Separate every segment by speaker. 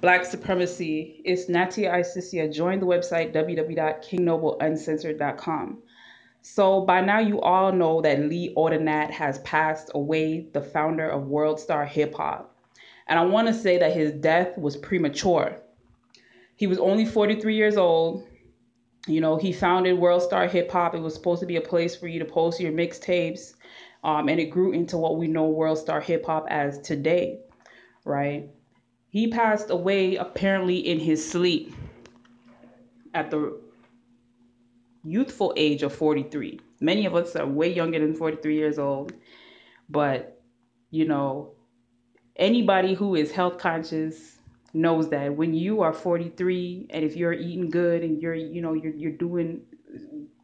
Speaker 1: Black supremacy. It's Nattyisisyah. Join the website www.kingnobleuncensored.com. So by now you all know that Lee Ordonat has passed away, the founder of World Star Hip Hop. And I want to say that his death was premature. He was only 43 years old. You know, he founded World Star Hip Hop. It was supposed to be a place for you to post your mixtapes. And it grew into what we know World Star Hip Hop as today, right? He passed away apparently in his sleep at the youthful age of 43. Many of us are way younger than 43 years old, but you know, anybody who is health conscious knows that when you are 43 and if you're eating good and you're doing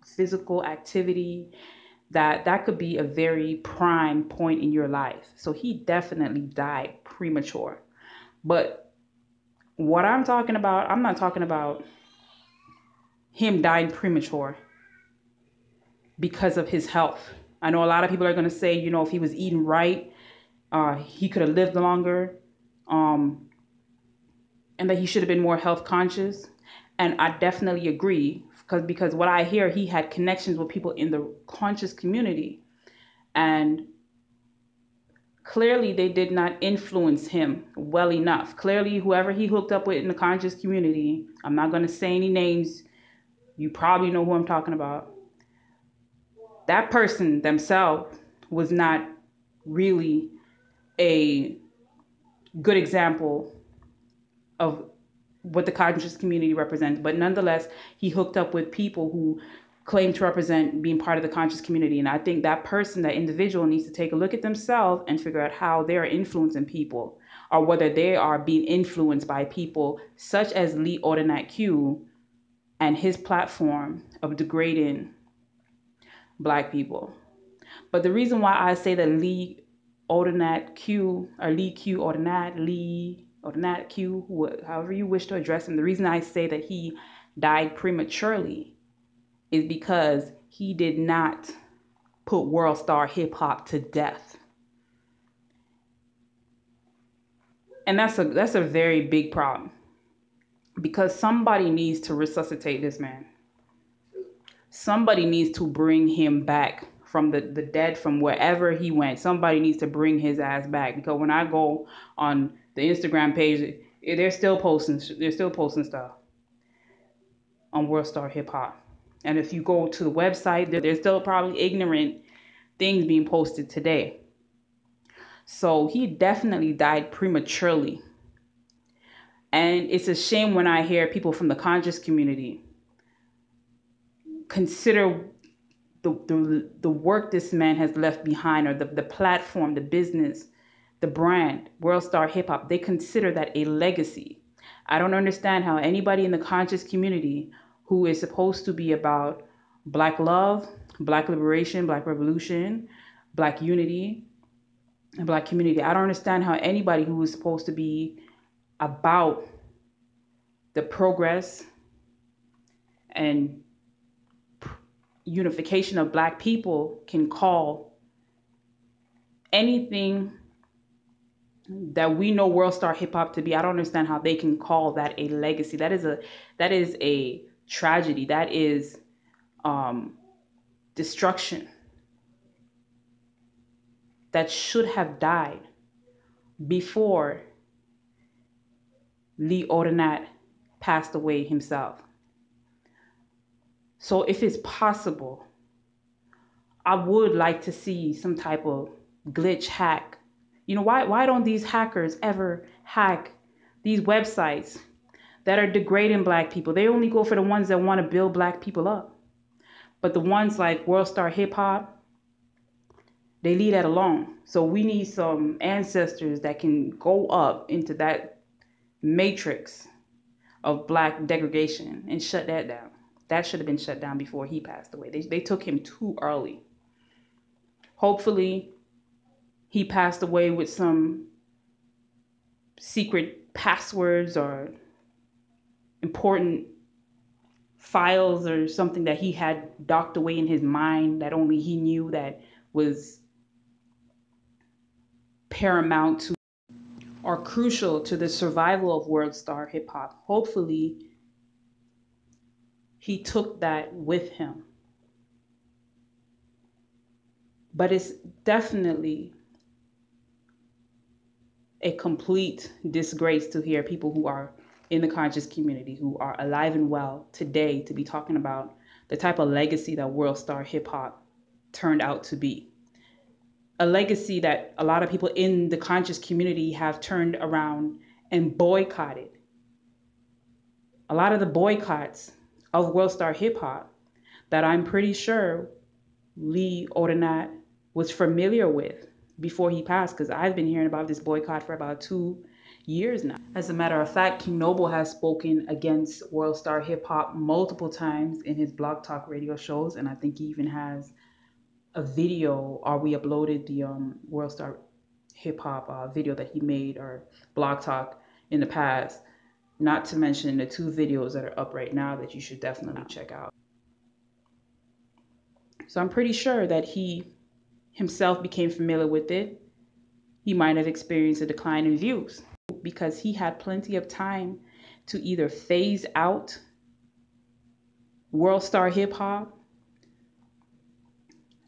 Speaker 1: physical activity, that could be a very prime point in your life. So he definitely died premature. But what I'm talking about, I'm not talking about him dying premature because of his health. I know a lot of people are going to say, you know, if he was eating right, he could have lived longer, and that he should have been more health conscious. And I definitely agree because what I hear, he had connections with people in the conscious community, and clearly they did not influence him well enough. Clearly, whoever he hooked up with in the conscious community, I'm not going to say any names. You probably know who I'm talking about. That person themselves was not really a good example of what the conscious community represents. But nonetheless, he hooked up with people who claim to represent being part of the conscious community. And I think that person, that individual, needs to take a look at themselves and figure out how they are influencing people, or whether they are being influenced by people such as Lee Ordonat Q and his platform of degrading Black people. But the reason why I say that Lee Ordonat Q, or Lee Q Ordonat, Lee Ordonat Q, however you wish to address him, the reason I say that he died prematurely is because he did not put World Star Hip Hop to death. And that's a very big problem, because somebody needs to resuscitate this man. Somebody needs to bring him back from the dead, from wherever he went. Somebody needs to bring his ass back, because when I go on the Instagram page, they're still posting stuff on World Star Hip Hop. And if you go to the website, there's still probably ignorant things being posted today. So he definitely died prematurely. And it's a shame when I hear people from the conscious community consider the work this man has left behind, or the platform, the business, the brand, World Star Hip Hop, they consider that a legacy. I don't understand how anybody in the conscious community who is supposed to be about Black love, Black liberation, Black revolution, Black unity, and Black community, I don't understand how anybody who is supposed to be about the progress and unification of Black people can call anything that we know World Star Hip Hop to be. I don't understand how they can call that a legacy. That is a tragedy. That is destruction that should have died before Lee Ordonat passed away himself. So if it's possible, I would like to see some type of glitch hack. You know, why don't these hackers ever hack these websites that are degrading Black people? They only go for the ones that want to build Black people up. But the ones like World Star Hip Hop, they leave that alone. So we need some ancestors that can go up into that matrix of Black degradation and shut that down. That should have been shut down before he passed away. They took him too early. Hopefully, he passed away with some secret passwords or important files or something that he had docked away in his mind that only he knew, that was paramount to are crucial to the survival of world star hip hop. Hopefully, he took that with him. But it's definitely a complete disgrace to hear people who are in the conscious community, who are alive and well today, to be talking about the type of legacy that world star hip hop turned out to be. A legacy that a lot of people in the conscious community have turned around and boycotted. A lot of the boycotts of world star hip hop that I'm pretty sure Lee Ordonat was familiar with before he passed, because I've been hearing about this boycott for about 2 years now. As a matter of fact, King Noble has spoken against world star hip hop multiple times in his blog talk radio shows, and I think he even has a video, or we uploaded the world star hip hop video that he made, or blog talk, in the past. Not to mention the 2 videos that are up right now that you should definitely check out. So I'm pretty sure that he himself became familiar with it. He might have experienced a decline in views because he had plenty of time to either phase out world star hip hop,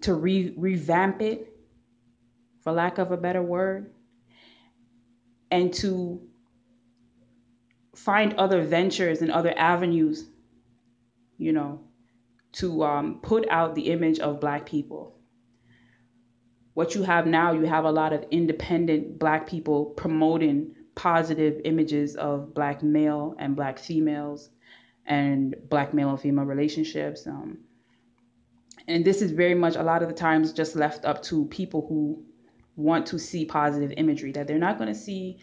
Speaker 1: to revamp it, for lack of a better word, and to find other ventures and other avenues, to put out the image of Black people. What you have now, you have a lot of independent Black people promoting positive images of Black male and Black females and Black male and female relationships. And this is very much a lot of the times just left up to people who want to see positive imagery that they're not going to see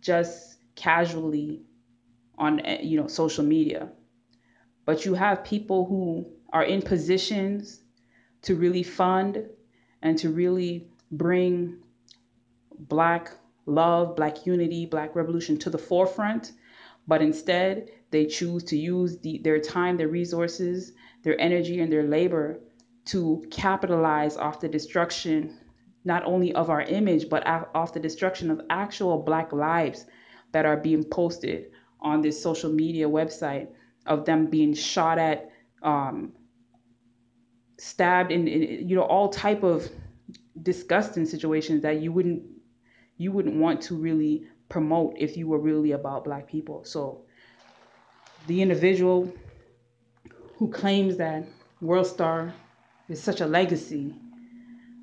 Speaker 1: just casually on social media. But you have people who are in positions to really fund and to really bring Black love, Black unity, Black revolution to the forefront. But instead, they choose to use their time, their resources, their energy, and their labor to capitalize off the destruction, not only of our image, but off the destruction of actual Black lives that are being posted on this social media website, of them being shot at, stabbed in all type of disgusting situations that you wouldn't want to really promote if you were really about Black people. So the individual who claims that World Star is such a legacy,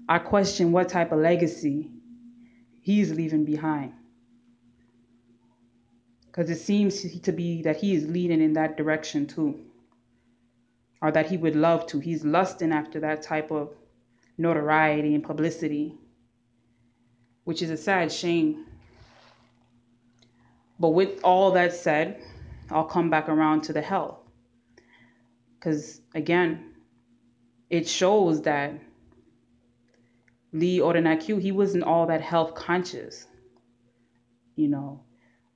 Speaker 1: I question what type of legacy he's leaving behind. Because it seems to be that he is leading in that direction too, or that he would love to. He's lusting after that type of notoriety and publicity, which is a sad shame. But with all that said, I'll come back around to the health. Because again, it shows that Lee Ordonat, he wasn't all that health conscious.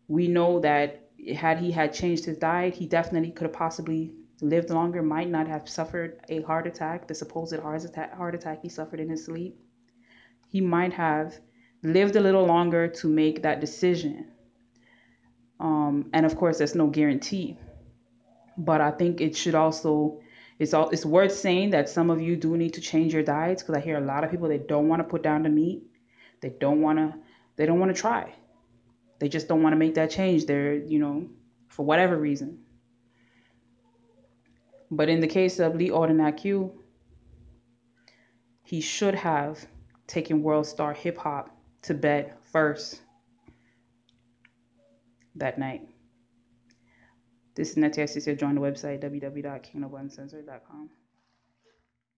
Speaker 1: We know that had he had changed his diet, he definitely could have possibly lived longer, might not have suffered a heart attack, the supposed heart attack he suffered in his sleep. He might have lived a little longer to make that decision. And of course, there's no guarantee. But I think it should also, it's worth saying that some of you do need to change your diets, because I hear a lot of people that don't want to put down the meat. They don't want to try. They just don't want to make that change. They're, for whatever reason. But in the case of Lee Ordonat, he should have taken World Star Hip Hop to bed first that night. This is Nattyisisyah. Join the website www.kingnobleuncensored.com.